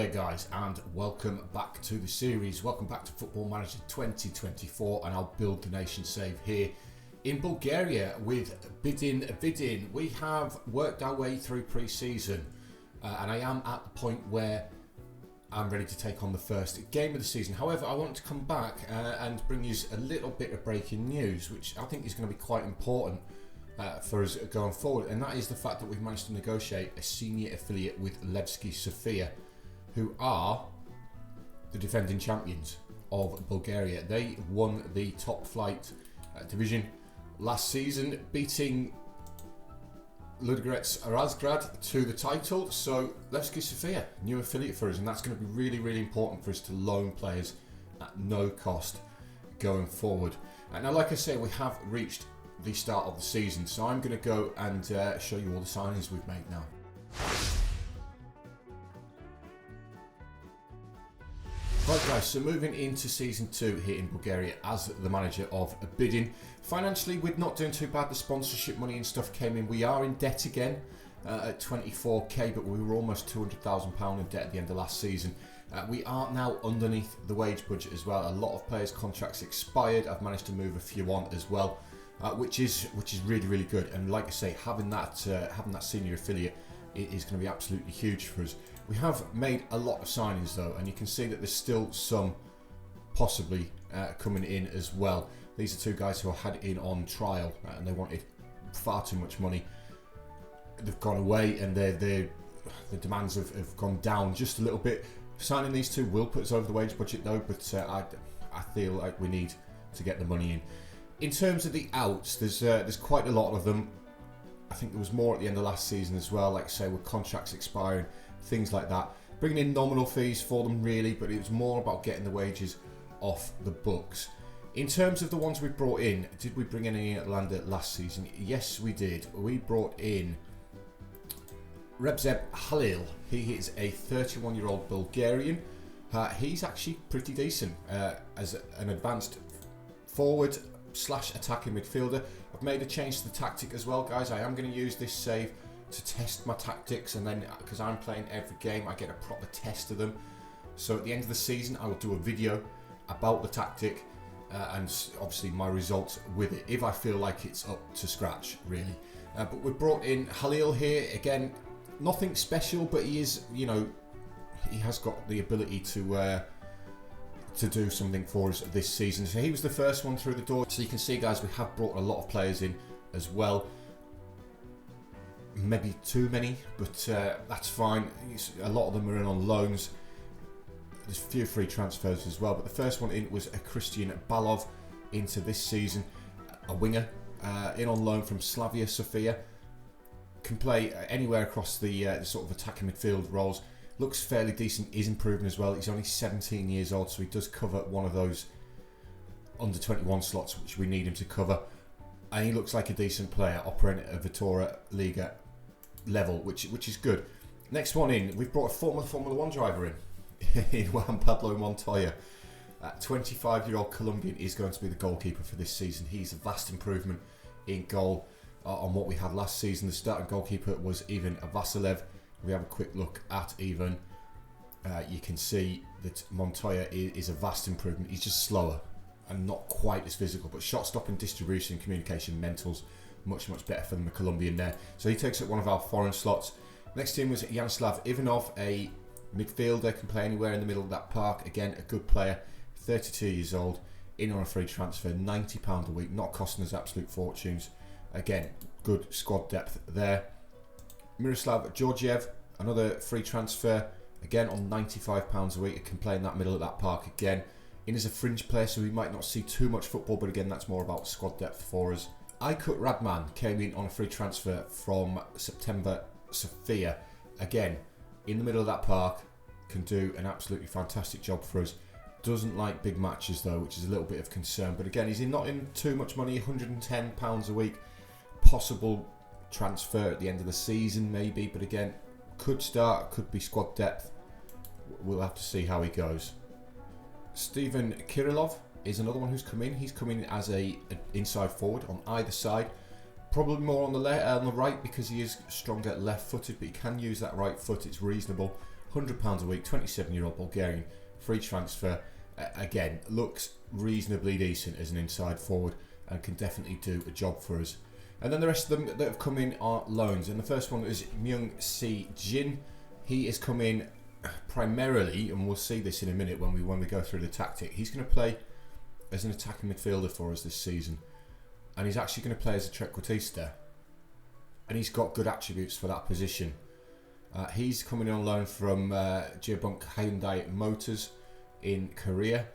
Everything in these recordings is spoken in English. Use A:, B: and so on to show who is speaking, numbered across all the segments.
A: there guys, and welcome back to the series. Welcome back to Football Manager 2024 and our Build the Nation save here in Bulgaria with Bdin Vidin. We have worked our way through pre-season and I am at the point where I'm ready to take on the first game of the season. However, I want to come back and bring you a little bit of breaking news, which I think is going to be quite important for us going forward, and that is the fact that we've managed to negotiate a senior affiliate with Levski Sofia, who are the defending champions of Bulgaria. They won the top flight division last season, beating Ludogorets Razgrad to the title. So Levski Sofia, new affiliate for us, and that's going to be really, really important for us to loan players at no cost going forward. Now, like I say, we have reached the start of the season, so I'm going to go and show you all the signings we've made now. Right guys, so moving into season 2 here in Bulgaria as the manager of Bdin. Financially, we're not doing too bad. The sponsorship money and stuff came in. We are in debt again at 24k, but we were almost £200,000 in debt at the end of last season. We are now underneath the wage budget as well. A lot of players' contracts expired. I've managed to move a few on as well. Which is really, really good, and like I say, having that senior affiliate is going to be absolutely huge for us. We have made a lot of signings though, and you can see that there's still some possibly coming in as well. These are two guys who I had in on trial and they wanted far too much money. They've gone away and the demands have gone down just a little bit. Signing these two will put us over the wage budget though, but I feel like we need to get the money in. In terms of the outs, there's quite a lot of them. I think there was more at the end of last season as well, like I say, with contracts expiring, things like that. Bringing in nominal fees for them really, but it was more about getting the wages off the books. In terms of the ones we brought in, did we bring any in Atlanta last season? Yes, we did. We brought in Rebzeb Halil. He is a 31-year-old Bulgarian. He's actually pretty decent as an advanced forward / attacking midfielder. I've made a change to the tactic as well, guys. I am going to use this save to test my tactics, and then because I'm playing every game, I get a proper test of them. So at the end of the season, I will do a video about the tactic and obviously my results with it, if I feel like it's up to scratch, really. But we've brought in Halil here again. Nothing special, but he is, you know, he has got the ability to do something for us this season. So he was the first one through the door. So you can see, guys, we have brought a lot of players in as well. Maybe too many, but that's fine. A lot of them are in on loans. There's a few free transfers as well, but the first one in was a Christian Balov into this season, a winger, in on loan from Slavia Sofia. Can play anywhere across the sort of attacking midfield roles. Looks fairly decent, is improving as well. He's only 17 years old, so he does cover one of those under 21 slots which we need him to cover. And he looks like a decent player, operating at a Vitória Liga level, which is good. Next one in, we've brought a former Formula 1 driver in Juan Pablo Montoya. 25-year-old Colombian is going to be the goalkeeper for this season. He's a vast improvement in goal on what we had last season. The starting goalkeeper was Ivan Vasilev. We have a quick look at Ivan. You can see that Montoya is a vast improvement. He's just slower and not quite as physical, but shot stopping, distribution, communication, mentals, much better for the Colombian there. So he takes up one of our foreign slots. Next to him was Yaroslav Ivanov, a midfielder, can play anywhere in the middle of that park. Again, a good player, 32 years old, in on a free transfer, £90 a week, not costing us absolute fortunes. Again, good squad depth there. Miroslav Georgiev, another free transfer, again on £95 a week. It can play in that middle of that park again. In as a fringe player, so we might not see too much football, but again, that's more about squad depth for us. Aykut Radman came in on a free transfer from September Sofia. Again, in the middle of that park, can do an absolutely fantastic job for us. Doesn't like big matches though, which is a little bit of concern. But again, he's not in too much money, £110 a week. Possible transfer at the end of the season maybe, but again, could start, could be squad depth. We'll have to see how he goes. Steven Kirillov is another one who's come in. He's come in as an inside forward on either side. Probably more on the right because he is stronger left-footed, but he can use that right foot. It's reasonable. £100 a week, 27-year-old Bulgarian, free transfer. Again, looks reasonably decent as an inside forward and can definitely do a job for us. And then the rest of them that have come in are loans. And the first one is Myung Si Jin. He is coming primarily, and we'll see this in a minute when we go through the tactic. He's going to play as an attacking midfielder for us this season, and he's actually going to play as a trequartista, and he's got good attributes for that position. He's coming on loan from Jeonbuk Hyundai Motors in Korea.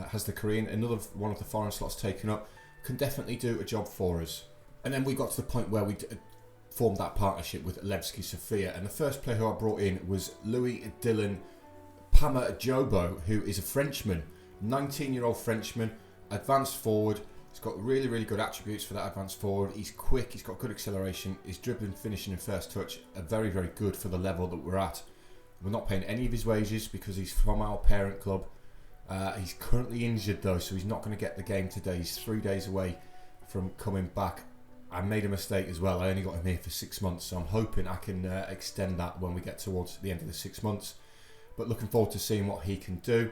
A: Has the Korean, another one of the foreign slots taken up, can definitely do a job for us. And then we got to the point where we formed that partnership with Levski Sofia, and the first player who I brought in was Louis Dylan Pamajobo, who is a Frenchman, 19-year-old Frenchman, advanced forward. He's got really, really good attributes for that advanced forward. He's quick, he's got good acceleration, his dribbling, finishing and first touch are very, very good for the level that we're at. We're not paying any of his wages because he's from our parent club. He's currently injured though, so he's not going to get the game today. He's 3 days away from coming back. I made a mistake as well. I only got him here for 6 months, so I'm hoping I can extend that when we get towards the end of the 6 months. But looking forward to seeing what he can do.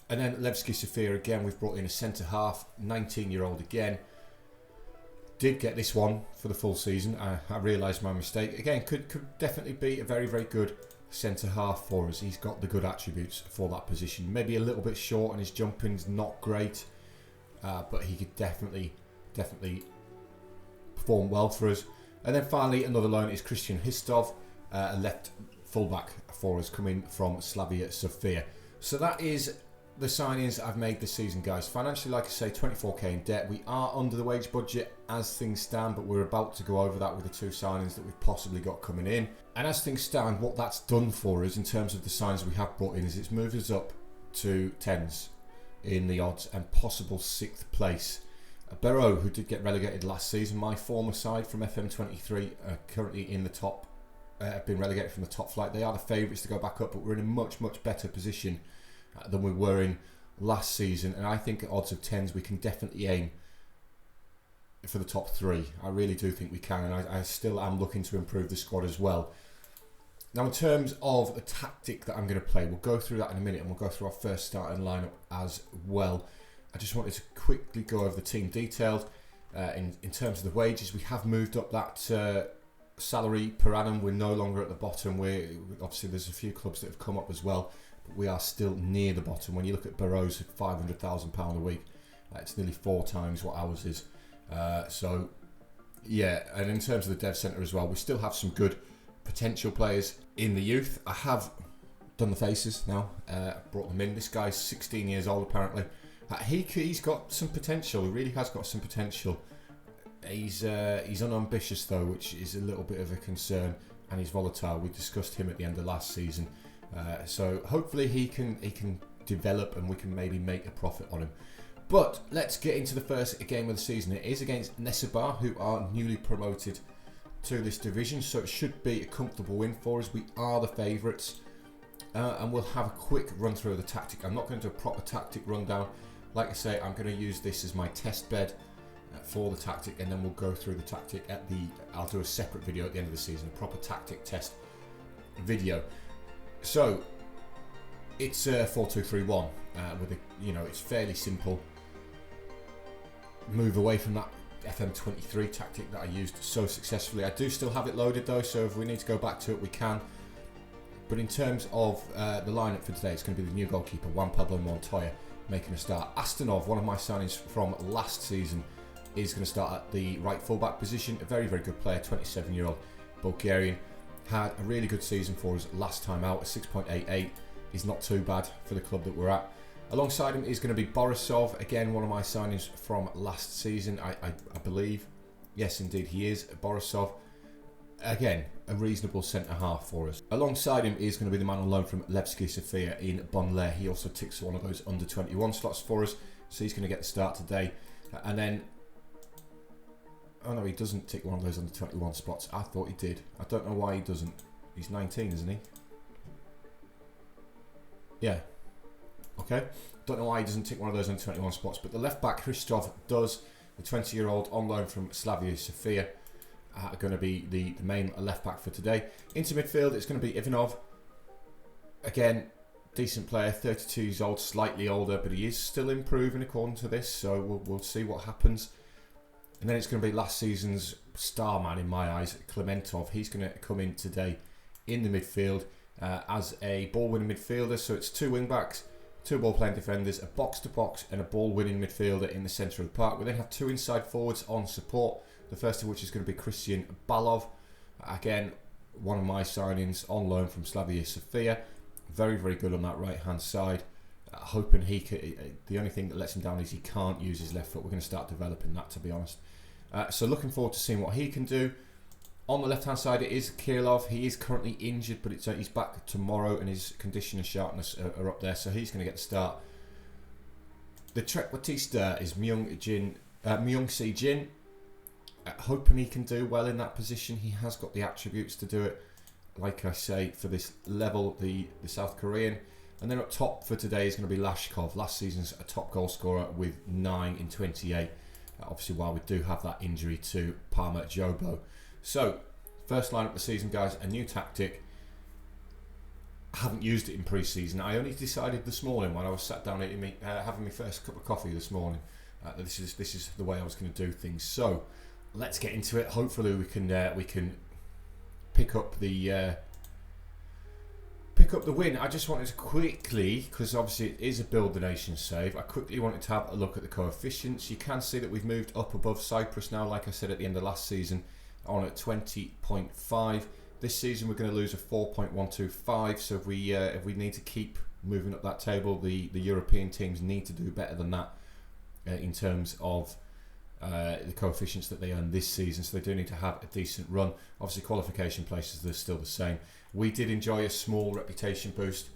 A: And then Levski Sofia again, we've brought in a centre half, 19-year-old again. Did get this one for the full season. I realised my mistake. Again, could definitely be a very, very good centre half for us. He's got the good attributes for that position. Maybe a little bit short and his jumping's not great, but he could definitely perform well for us. And then finally, another loan is Christian Histov, a left fullback for us, coming from Slavia Sofia. So that is the signings I've made this season, guys. Financially, like I say, 24k in debt. We are under the wage budget as things stand, but we're about to go over that with the two signings that we've possibly got coming in. And as things stand, what that's done for us in terms of the signings we have brought in is it's moved us up to 10s in the odds and possible 6th place. Barrow, who did get relegated last season, my former side from FM23, currently in the top, have been relegated from the top flight. They are the favourites to go back up, but we're in a much, much better position than we were in last season. And I think at odds of 10s, we can definitely aim for the top 3. I really do think we can, and I still am looking to improve the squad as well. Now, in terms of the tactic that I'm going to play, we'll go through that in a minute, and we'll go through our first starting lineup as well. I just wanted to quickly go over the team details. In terms of the wages, we have moved up that salary per annum. We're no longer at the bottom. Obviously, there's a few clubs that have come up as well, but we are still near the bottom. When you look at Barrow's £500,000 a week, it's nearly 4 times what ours is. So, yeah, and in terms of the dev centre as well, we still have some good potential players in the youth. I have done the faces now, brought them in. This guy's 16 years old apparently. He's got some potential. He really has got some potential. He's unambitious though, which is a little bit of a concern, and he's volatile. We discussed him at the end of last season, so hopefully he can develop and we can maybe make a profit on him. But let's get into the first game of the season. It is against Nesebar, who are newly promoted to this division, so it should be a comfortable win for us. We are the favourites, and we'll have a quick run through of the tactic. I'm not going to do a proper tactic rundown. Like I say, I'm going to use this as my test bed for the tactic, and then we'll go through the tactic I'll do a separate video at the end of the season, a proper tactic test video. So it's 4-2-3-1 with it's fairly simple. Move away from that FM23 tactic that I used so successfully. I do still have it loaded though, so if we need to go back to it, we can. But in terms of the lineup for today, it's going to be the new goalkeeper, Juan Pablo Montoya, making a start. Astonov, one of my signings from last season, is going to start at the right fullback position. A very, very good player, 27-year-old Bulgarian. Had a really good season for us last time out. A 6.88 is not too bad for the club that we're at. Alongside him is going to be Borisov, again one of my signings from last season, I believe. Yes, indeed, he is. Borisov, again, a reasonable centre half for us. Alongside him is going to be the man on loan from Levski Sofia in Bonler. He also ticks one of those under 21 slots for us, so he's going to get the start today. And then, oh no, he doesn't tick one of those under 21 spots. I thought he did. I don't know why he doesn't. He's 19, isn't he? Yeah. Okay. Don't know why he doesn't tick one of those under 21 spots, but the left back Hristov does. The 20-year-old on loan from Slavia Sofia are going to be the main left back for today. Into midfield, it's going to be Ivanov, again, decent player, 32 years old, slightly older, but he is still improving according to this, so we'll see what happens. And then it's going to be last season's star man in my eyes, Klementov. He's going to come in today in the midfield as a ball-winning midfielder. So it's 2 wing-backs, 2 ball-playing defenders, a box-to-box and a ball-winning midfielder in the centre of the park. We then have 2 inside forwards on support, the first of which is going to be Christian Balov. Again, one of my signings on loan from Slavia Sofia. Very, very good on that right-hand side. Hoping he could, the only thing that lets him down is he can't use his left foot. We're going to start developing that, to be honest. So looking forward to seeing what he can do. On the left-hand side, it is Kirillov. He is currently injured, but he's back tomorrow, and his condition and sharpness are up there, so he's going to get the start. The trequartista is Myung-Si Jin. Hoping he can do well in that position. He has got the attributes to do it. Like I say, for this level, the South Korean. And then up top for today is going to be Lashkov. Last season's a top goal scorer with 9 in 28. Obviously, while we do have that injury to Parma Jobo. So, first lineup of the season, guys, a new tactic. I haven't used it in pre-season. I only decided this morning when I was sat down having my first cup of coffee this morning that this is the way I was going to do things. So, let's get into it. Hopefully, we can pick up the win. I just wanted to quickly, because obviously it is a Build the Nation save, I quickly wanted to have a look at the coefficients. You can see that we've moved up above Cyprus now, like I said at the end of last season, on at 20.5. This season we're going to lose a 4.125, so if we need to keep moving up that table, the European teams need to do better than that in terms of the coefficients that they earn this season, so they do need to have a decent run. Obviously qualification places, they're still the same. We did enjoy a small reputation boost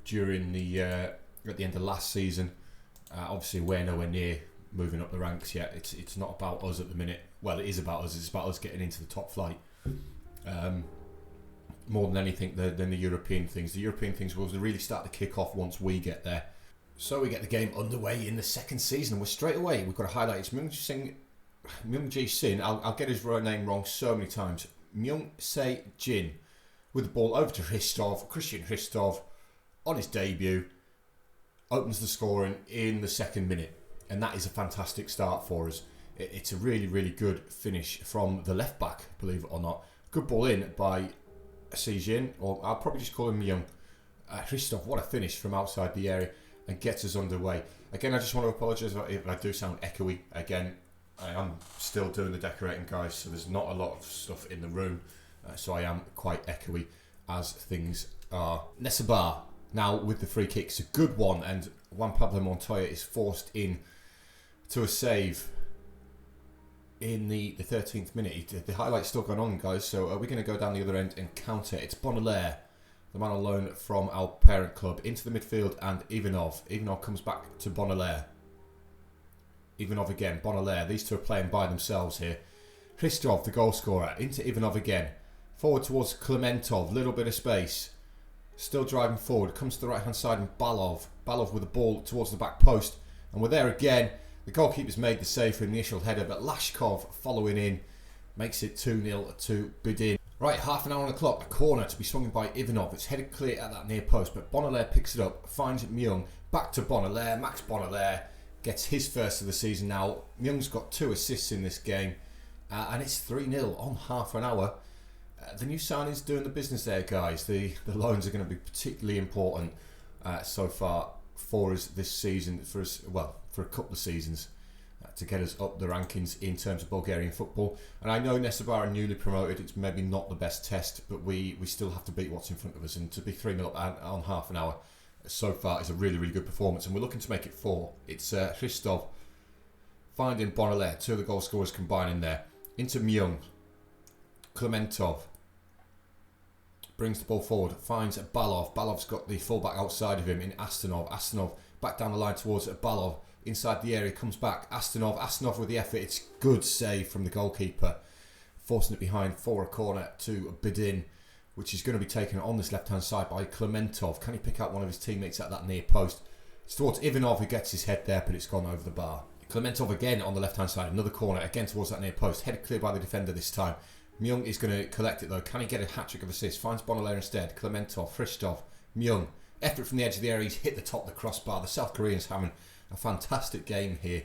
A: during at the end of last season. Obviously we're nowhere near moving up the ranks yet. It's not about us at the minute. Well, it is about us. It's about us getting into the top flight. More than anything than the European things. The European things will really start to kick off once we get there. So we get the game underway in the second season. We're straight away, we've got to highlight it's Myung-Ji Sin. I'll get his name wrong so many times. Myung-Se Jin with the ball over to Christian Hristov on his debut. Opens the scoring in the second minute. And that is a fantastic start for us. It's a really, really good finish from the left back, believe it or not. Good ball in by Sejin, or I'll probably just call him Myung. Hristov, what a finish from outside the area and gets us underway. Again, I just want to apologise if I do sound echoey. Again, I am still doing the decorating, guys, so there's not a lot of stuff in the room. So I am quite echoey as things are. Nesabar now with the free kick. It's a good one, and Juan Pablo Montoya is forced in to a save in the 13th minute. The highlight's still going on, guys, so are we going to go down the other end and counter? It's Bonalaire, the man on loan from our parent club, into the midfield, and Ivanov. Ivanov comes back to Bonalaire. Ivanov again, Bonalaire. These two are playing by themselves here. Hristov, the goal scorer, into Ivanov again. Forward towards Klementov, little bit of space. Still driving forward, comes to the right hand side, and Balov. Balov with the ball towards the back post. And we're there again. The goalkeeper's made the save for the initial header, but Lashkov following in makes it 2-0 to Bdin. Right, half an hour on the clock, a corner to be swung by Ivanov. It's headed clear at that near post, but Bonalaire picks it up, finds Myung, back to Bonalaire. Max Bonalaire gets his first of the season now. Myung's got 2 assists in this game, and it's 3-0 on half an hour. The new signing's doing the business there, guys. The loans are going to be particularly important so far for us this season, for a couple of seasons, to get us up the rankings in terms of Bulgarian football. And I know Nesabar are newly promoted. It's maybe not the best test, but we still have to beat what's in front of us. And to be 3-0 up on half an hour so far is a really, really good performance. And we're looking to make it 4. It's Hristov finding Bonalaire. 2 of the goal scorers combining there. Into Myung. Klementov brings the ball forward, finds Balov. Balov's got the fullback outside of him in Astonov. Astonov back down the line towards Balov. Inside the area, comes back. Astonov with the effort. It's good save from the goalkeeper. Forcing it behind for a corner to Bdin, which is going to be taken on this left-hand side by Klementov. Can he pick out one of his teammates at that near post? It's towards Ivanov, who gets his head there, but it's gone over the bar. Klementov again on the left-hand side. Another corner, again towards that near post. Headed clear by the defender this time. Myung is going to collect it though. Can he get a hat-trick of assists? Finds Bonalaire instead. Klementov, Hristov, Myung, effort from the edge of the area, he's hit the top of the crossbar. The South Koreans having a fantastic game here.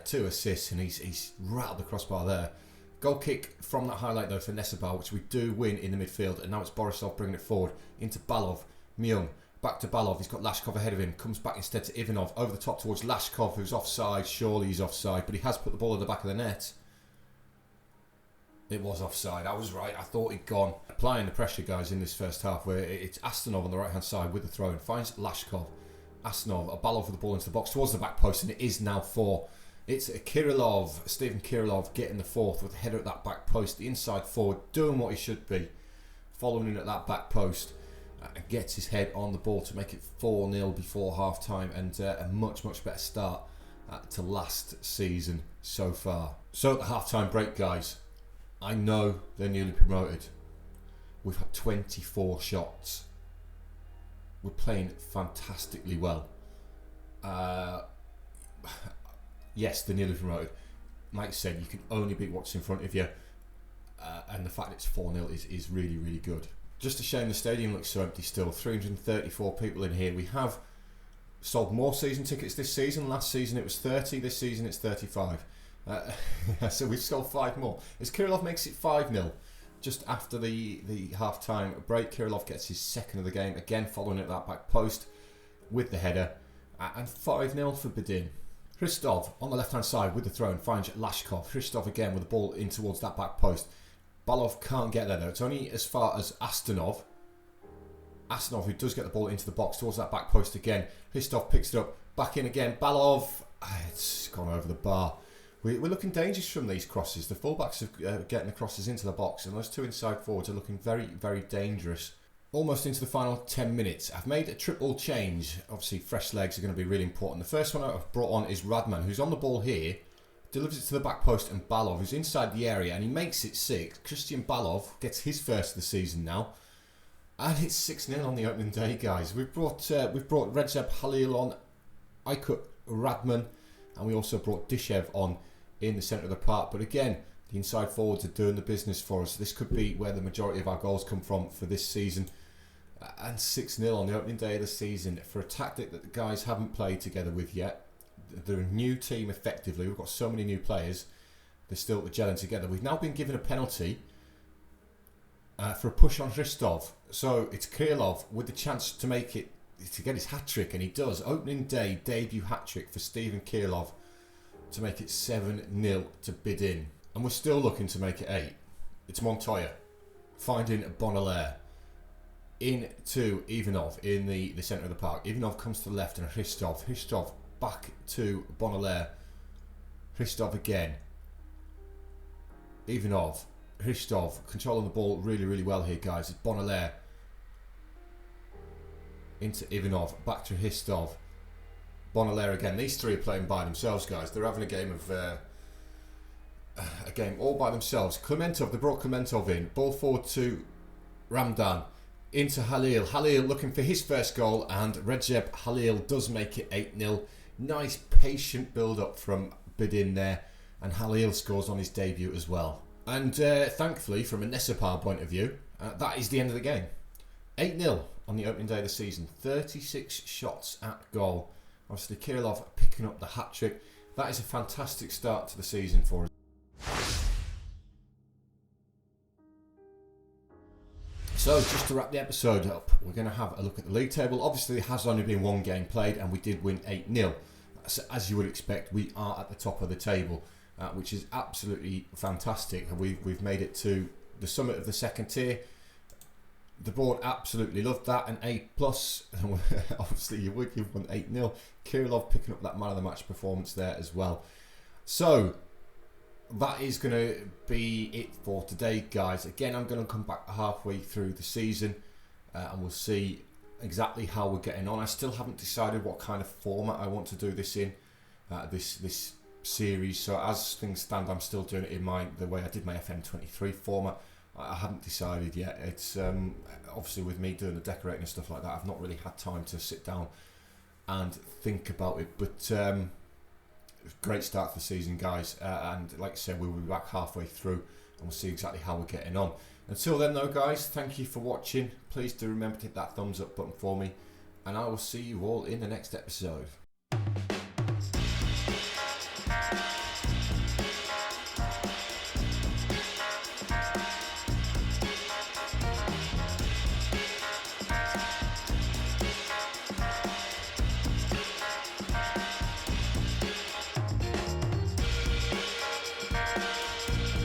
A: 2 assists and he's rattled the crossbar there. Goal kick from that highlight though for Nesebal, which we do win in the midfield, and now it's Borisov bringing it forward into Balov. Myung, back to Balov, he's got Lashkov ahead of him, comes back instead to Ivanov, over the top towards Lashkov, who's offside. Surely he's offside, but he has put the ball at the back of the net. It was offside, I was right, I thought he'd gone. Applying the pressure, guys, in this first half, where it's Astonov on the right hand side with the throw in, finds Lashkov. Astonov, a Balov with the ball into the box towards the back post, and it is now 4. It's Kirillov, Stephen Kirillov getting the 4th with a header at that back post, the inside forward, doing what he should be, following in at that back post, and gets his head on the ball to make it 4-0 before half time, and a much better start to last season so far. So at the half time break, guys, I know they're newly promoted. We've had 24 shots. We're playing fantastically well. Yes, they're newly promoted. Like I said, you can only beat what's in front of you, and the fact it's 4-0 is really good. Just a shame the stadium looks so empty still. 334 people in here. We have sold more season tickets this season. Last season it was 30, this season it's 35. So we've sold 5 more. As Kirillov makes it 5-0 just after the half-time break. Kirillov gets his 2nd of the game, again following at that back post with the header, and 5-0 for Bdin. Hristov on the left-hand side with the throw and finds Lashkov. Hristov again with the ball in towards that back post. Balov can't get there though. It's only as far as Astonov. Astonov, who does get the ball into the box towards that back post again. Hristov picks it up, back in again. Balov, it's gone over the bar. We're looking dangerous from these crosses. The fullbacks are getting the crosses into the box, and those 2 inside forwards are looking very dangerous. Almost into the final 10 minutes. I've made a triple change. Obviously, fresh legs are going to be really important. The first one I've brought on is Radman, who's on the ball here. Delivers it to the back post, and Balov, who's inside the area, and he makes it 6. Christian Balov gets his first of the season now. And it's 6-0 on the opening day, guys. We've brought Redzeb Halil on, Aykut Radman, and we also brought Dishev on in the centre of the park. But again, the inside forwards are doing the business for us. This could be where the majority of our goals come from for this season. And 6-0 on the opening day of the season for a tactic that the guys haven't played together with yet. They're a new team effectively. We've got so many new players. They're still gelling together. We've now been given a penalty for a push on Hristov. So it's Kirillov with the chance to make it, to get his hat-trick, and he does. Opening day debut hat-trick for Stephen Kirillov to make it 7-0 to Bdin. And we're still looking to make it 8. It's Montoya finding Bonalaire into Ivanov in the centre of the park. Ivanov comes to the left and Hristov back to Bonalaire. Hristov again. Ivanov. Hristov controlling the ball really well here, guys. It's Bonalaire into Ivanov, back to Hristov. Bonalaire again. These 3 are playing by themselves, guys. They're having a game of a game all by themselves. Klementov, they brought Klementov in. Ball forward to Ramdan. Into Halil. Halil looking for his first goal, and Redzeb Halil does make it 8-0. Nice patient build-up from Bdin there, and Halil scores on his debut as well. And thankfully, from a Nesepar point of view, that is the end of the game. 8-0 on the opening day of the season. 36 shots at goal. Obviously, Kirillov picking up the hat-trick. That is a fantastic start to the season for us. So, just to wrap the episode up, we're going to have a look at the league table. Obviously, there has only been 1 game played, and we did win 8-0. So, as you would expect, we are at the top of the table, which is absolutely fantastic. We've made it to the summit of the 2nd tier. The board absolutely loved that, an A+. Obviously, you've won 8-0. Kirillov picking up that man of the match performance there as well. So, that is going to be it for today, guys. Again, I'm going to come back halfway through the season and we'll see exactly how we're getting on. I still haven't decided what kind of format I want to do this in, this series. So as things stand, I'm still doing it in the way I did my FM23 format. I haven't decided yet. It's obviously with me doing the decorating and stuff like that, I've not really had time to sit down and think about it. But great start to the season, guys, and like I said, we'll be back halfway through and we'll see exactly how we're getting on. Until then though guys, thank you for watching. Please do remember to hit that thumbs up button for me, and I will see you all in the next episode.